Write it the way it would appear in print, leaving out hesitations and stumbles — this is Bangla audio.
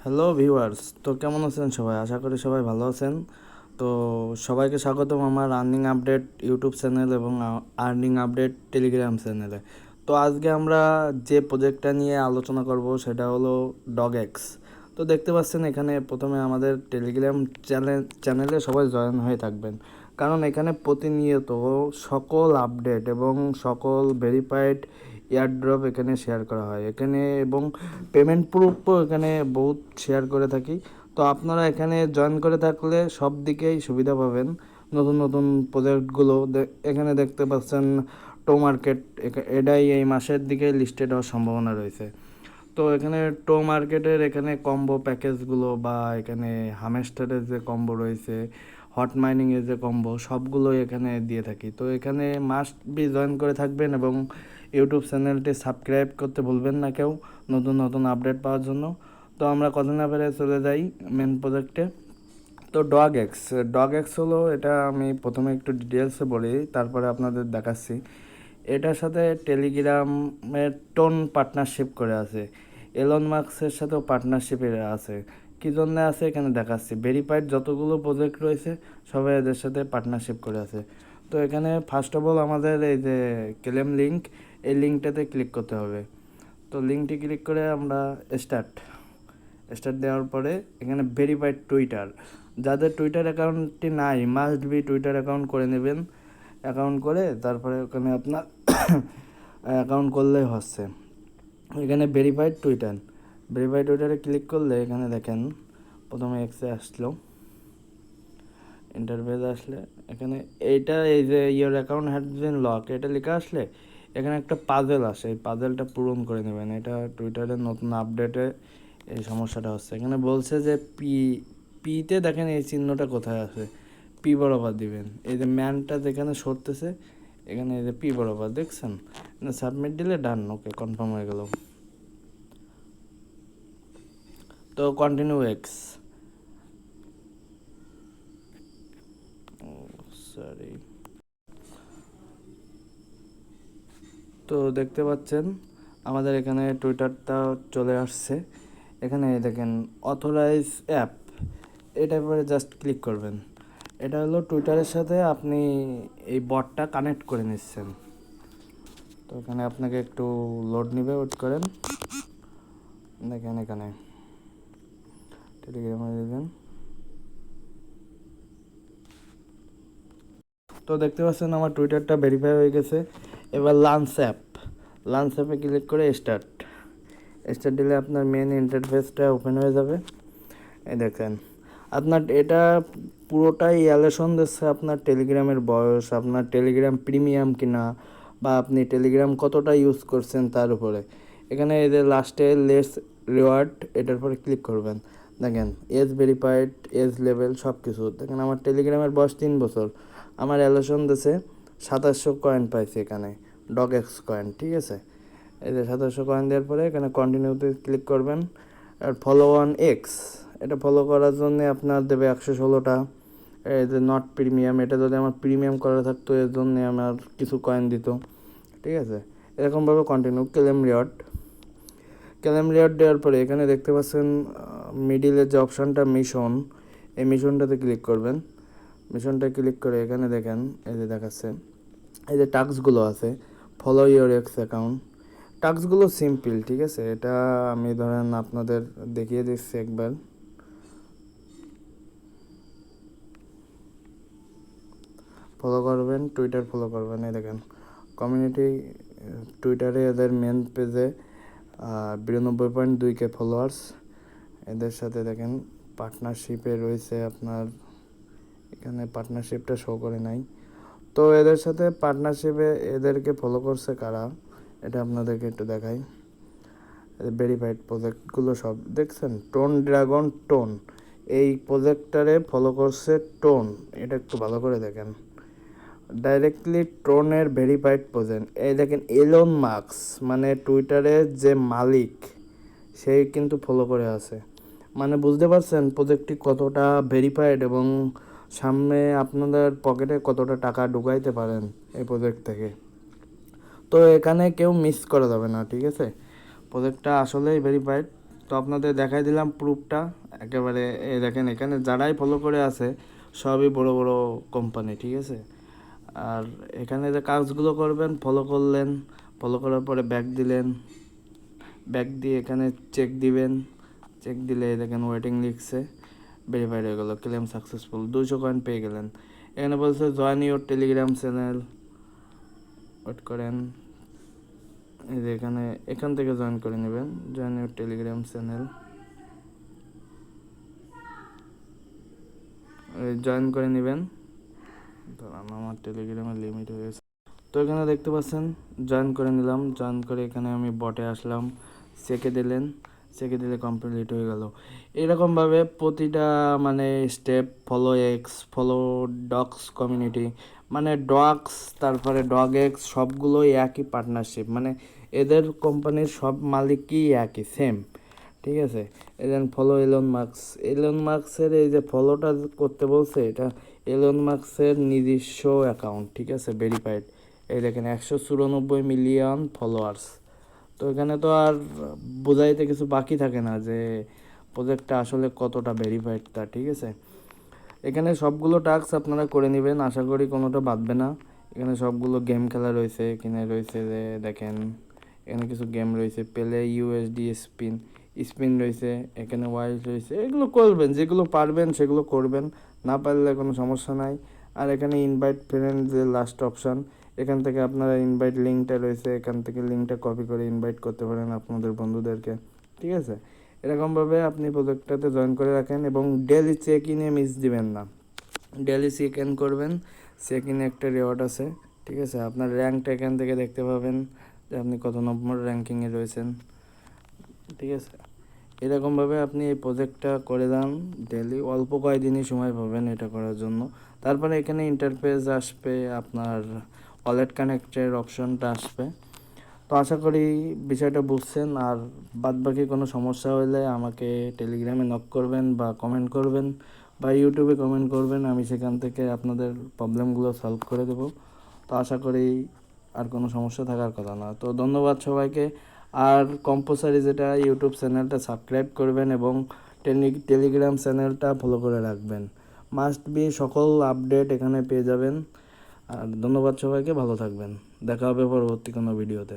হ্যালো ভিউয়ার্স, তো কেমন আছেন সবাই? আশা করি সবাই ভালো আছেন। তো সবাইকে স্বাগতম আমার আর্নিং আপডেট ইউটিউব চ্যানেল এবং আর্নিং আপডেট টেলিগ্রাম চ্যানেলে। তো আজকে আমরা যে প্রজেক্টটা নিয়ে আলোচনা করব সেটা হলো ডগএক্স। তো দেখতে পাচ্ছেন এখানে প্রথমে আমাদের টেলিগ্রাম চ্যানেলে সবাই জয়েন হয়ে থাকবেন, কারণ এখানে প্রতিনিয়ত সকল আপডেট এবং সকল ভেরিফাইড এয়ারড্রপ এখানে শেয়ার করা হয় এখানে, এবং পেমেন্ট প্রুফও এখানে বহুত শেয়ার করে থাকি। তো আপনারা এখানে জয়েন করে থাকলে সব দিকেই সুবিধা পাবেন। নতুন নতুন প্রজেক্টগুলো এখানে দেখতে পাচ্ছেন। টো মার্কেট এটাই এই মাসের দিকে লিস্টেড হওয়ার সম্ভাবনা রয়েছে। তো এখানে টো মার্কেটের এখানে কম্বো প্যাকেজগুলো বা এখানে হামেস্টারের যে কম্বো রয়েছে, হট মাইনিংয়ের যে কম্বো, সবগুলোই এখানে দিয়ে থাকি। তো এখানে মাস্ট বি জয়েন করে থাকবেন এবং ইউটিউব চ্যানেলটি সাবস্ক্রাইব করতে ভুলবেন না কেউ, নতুন নতুন আপডেট পাওয়ার জন্য। তো আমরা কথা না বেড়ে চলে যাই মেন প্রজেক্টে। তো ডগ এক্স হলো, এটা আমি প্রথমে একটু ডিটেলসে বলি, তারপরে আপনাদের দেখাচ্ছি। এটার সাথে টেলিগ্রামের টোন পার্টনারশিপ করে আছে, এলন মাস্কের সাথেও পার্টনারশিপে আছে। কী জন্য আছে এখানে দেখাচ্ছি। ভেরিফাইড যতগুলো প্রজেক্ট রয়েছে সবাই এদের সাথে পার্টনারশিপ করে আছে। তো এখানে ফার্স্ট অফ অল আমাদের এই যে ক্লেম লিঙ্ক, এই লিঙ্কটাতে ক্লিক করতে হবে। তো লিঙ্কটি ক্লিক করে আমরা স্টার্ট দেওয়ার পরে এখানে ভেরিফাইড টুইটার, যাদের টুইটার অ্যাকাউন্টটি নাই মাস্ট বি টুইটার অ্যাকাউন্ট করে নেবেন। অ্যাকাউন্ট করে তারপরে ওখানে আপনার অ্যাকাউন্ট করলেই হচ্ছে। এখানে ভেরিফাইড টুইটারে ক্লিক করলে এখানে দেখেন প্রথমে এক্সে আসলো, ইন্টারভেজ আসলে এখানে এইটা এই যে your account has been lock এটা লেখা আসলে এখানে একটা পাজেল আসে, এই পাজেলটা পূরণ করে নেবেন। এটা টুইটারের নতুন আপডেটে এই সমস্যাটা হচ্ছে। এখানে বলছে যে পিতে দেখেন এই চিহ্নটা কোথায় আছে, পি বরাবর দিবেন। এই যে ম্যানটা যেখানে সরতেছে এখানে এই যে পি বরাবর দেখছেন, সাবমিট দিলে ডান, ওকে কনফার্ম হয়ে গেল। তো কন্টিনিউ এক্স, সরি। তো দেখতে পাচ্ছেন আমাদের এখানে টুইটারটা চলে আসছে। এখানে দেখেন অথরাইজ অ্যাপ, এটার পরে জাস্ট ক্লিক করবেন। এটা হলো টুইটারের সাথে আপনি এই বটটা কানেক্ট করে নিচ্ছেন। তো এখানে আপনাকে একটু লোড নিবে, ওয়েট করেন। দেখেন এখানে টেলিগ্রামে দেবেন। তো দেখতে পাচ্ছেন আমার টুইটারটা ভেরিফাই হয়ে গেছে। এবার লাঞ্চ অ্যাপে ক্লিক করে স্টার্ট দিলে আপনার মেন ইন্টারফেসটা ওপেন হয়ে যাবে। এই দেখেন আপনার এটা পুরোটাই অ্যালেশন দিচ্ছে আপনার টেলিগ্রামের বয়স, আপনার টেলিগ্রাম প্রিমিয়াম কিনা, বা আপনি টেলিগ্রাম কতটা ইউজ করছেন তার উপরে। এখানে এই যে লাস্টে লেস রিওয়ার্ড, এটার পরে ক্লিক করবেন। দেখেন এজ ভেরিফাইড, এজ লেভেল সব কিছু দেখেন। আমার টেলিগ্রামের বয়স 3 বছর, আমার অ্যালেশন দিছে 2700 কয়েন পাইছি এখানে, ডগএক্স কয়েন, ঠিক আছে। এই যে 2700 কয়েন দেওয়ার পরে এখানে কন্টিনিউতে ক্লিক করবেন। আর ফলো অন এক্স, এটা ফলো করার জন্য আপনার দেবে 116টা। এই যে নট প্রিমিয়াম, এটা যদি আমার প্রিমিয়াম করা থাকতো এর জন্য আমার কিছু কয়েন দিত, ঠিক আছে। এরকমভাবে কন্টিনিউ। ক্লেম রিওয়ার্ড দেওয়ার পরে এখানে দেখতে পাচ্ছেন মিডিলের যে অপশানটা মিশন, এই মিশনটাতে ক্লিক করবেন। মিশনটা ক্লিক করে এখানে দেখেন এই যে দেখাচ্ছে এই যে টাস্কগুলো আছে, ফলো ইওর এক্স অ্যাকাউন্ট। টাস্কগুলো সিম্পল, ঠিক আছে। এটা আমি ধরেন আপনাদের দেখিয়ে দিচ্ছি একবার। ফলো করবেন, টুইটার ফলো করবেন। এই দেখেন কমিউনিটি, টুইটারে এদের মেন পেজে 92.2K ফলোয়ার্স। এদের সাথে দেখেন পার্টনারশিপে রয়েছে আপনার, এখানে পার্টনারশিপটা শো করে নাই। তো এদের সাথে পার্টনারশিপে এদেরকে ফলো করছে কারা, এটা আপনাদেরকে একটু দেখাই। ভেরিফাইড প্রজেক্টগুলো সব দেখছেন। টোন, এই প্রজেক্টটারে ফলো করছে টোন, এটা একটু ভালো করে দেখেন। ডাইরেক্টলি টোনের ভেরিফাইড প্রজেক্ট, এই দেখেন এলন মাস্ক মানে টুইটারের যে মালিক, সেই কিন্তু ফলো করে আছে। মানে বুঝতে পারছেন প্রজেক্টটি কতটা ভেরিফাইড এবং সামনে আপনাদের পকেটে কতটা টাকা ঢুকাইতে পারেন এই প্রজেক্ট থেকে। তো এখানে কেউ মিস করা যাবে না, ঠিক আছে। প্রজেক্টটা আসলেই ভেরিফাইড। তো আপনাদের দেখাই দিলাম প্রুফটা একেবারে। এই দেখেন এখানে যারাই ফলো করে আছে সবই বড় বড় কোম্পানি, ঠিক আছে। আর এখানে যে কাজগুলো করবেন, ফলো করলেন, ফলো করার পরে ব্যাক দিলেন, ব্যাক দিয়ে এখানে চেক দিবেন, চেক দিলে দেখেন ওয়েটিং লিখছে, ভেরিফাইড হয়ে গেলো, ক্লেম সাকসেসফুল, 200 কয়েন পেয়ে গেলেন। এখানে বলছে join your Telegram channel, wait করেন, এই যে এখান থেকে জয়েন করে নেবেন, join your Telegram channel, join করে নেবেন। ধরুন আমার টেলিগ্রামের লিমিট হয়ে গেছে, তো এখানে দেখতে পাচ্ছেন জয়েন করে নিলাম। জয়েন করে এখানে আমি বটে আসলাম, চেকে দিলেন, চেকে দিলে কমপ্লিট হয়ে গেল। এরকমভাবে প্রতিটা মানে step, follow x, follow dogs community, মানে ডগস, তারপরে ডগ এক্স, সবগুলোই একই পার্টনারশিপ, মানে এদের কোম্পানির সব মালিকই একই, সেম, ঠিক আছে। এলেন ফলো এলন মার্কস, এলন মার্কসের এই যে ফলোটা করতে বলছে, এটা এলন মার্কসের নিজস্ব অ্যাকাউন্ট, ঠিক আছে, ভেরিফাইড। এই দেখেন 194 মিলিয়ন ফলোয়ার্স। তো এখানে তো আর বোঝাইতে কিছু বাকি থাকে না যে প্রজেক্টটা আসলে কতটা ভেরিফাইড তা, ঠিক আছে। এখানে সবগুলো টাস্ক আপনারা করে নেবেন, আশা করি কোনোটা বাদবে না। এখানে সবগুলো গেম খেলা রয়েছে, এখানে রয়েছে যে দেখেন এখানে কিছু গেম রয়েছে, পেলে ইউএসডি স্পিন, স্পিন রয়েছে, এখানে ওয়াইল্ড রয়েছে, এগুলো করবেন, যেগুলো পারবেন সেগুলো করবেন, না পারলে কোনো সমস্যা নাই। আর এখানে ইনভাইট ফ্রেন্ড যে লাস্ট অপশান, এখান থেকে আপনারা ইনভাইট লিঙ্কটা রয়েছে, এখান থেকে লিঙ্কটা কপি করে ইনভাইট করতে পারেন আপনাদের বন্ধুদেরকে, ঠিক আছে। এরকমভাবে আপনি প্রজেক্টটাতে জয়েন করে রাখেন এবং ডেলি চেক ইনে মিস দিবেন না, ডেলি চেক ইন করবেন। চেক ইনে একটা রিওয়ার্ড আছে, ঠিক আছে। আপনার র্যাঙ্কটা এখান থেকে দেখতে পাবেন যে আপনি কত নম্বর র্যাঙ্কিংয়ে রয়েছেন, ঠিক আছে। এরকমভাবে আপনি এই প্রজেক্টটা করে যান ডেলি, অল্প কয়েকদিনই সময় পাবেন এটা করার জন্য। তারপরে এখানে ইন্টারফেস আসবে, আপনার ওয়ালেট কানেক্টের অপশনটা আসবে। তো আশা করি বিষয়টা বুঝছেন। আর বাদবাকি কোনো সমস্যা হলে আমাকে টেলিগ্রামে নক করবেন বা কমেন্ট করবেন বা ইউটিউবে কমেন্ট করবেন, আমি সেখান থেকে আপনাদের প্রবলেমগুলো সলভ করে দেবো। তো আশা করি আর কোনো সমস্যা থাকার কথা না। তো ধন্যবাদ সবাইকে। আর কম্পালসারি যেটা ইউটিউব চ্যানেলটা সাবস্ক্রাইব করবেন এবং টেলিগ্রাম চ্যানেলটা ফলো করে রাখবেন, মাস্ট বি, সকল আপডেট এখানে পেয়ে যাবেন। আর ধন্যবাদ সবাইকে, ভালো থাকবেন, দেখা হবে পরবর্তী কোনো ভিডিওতে।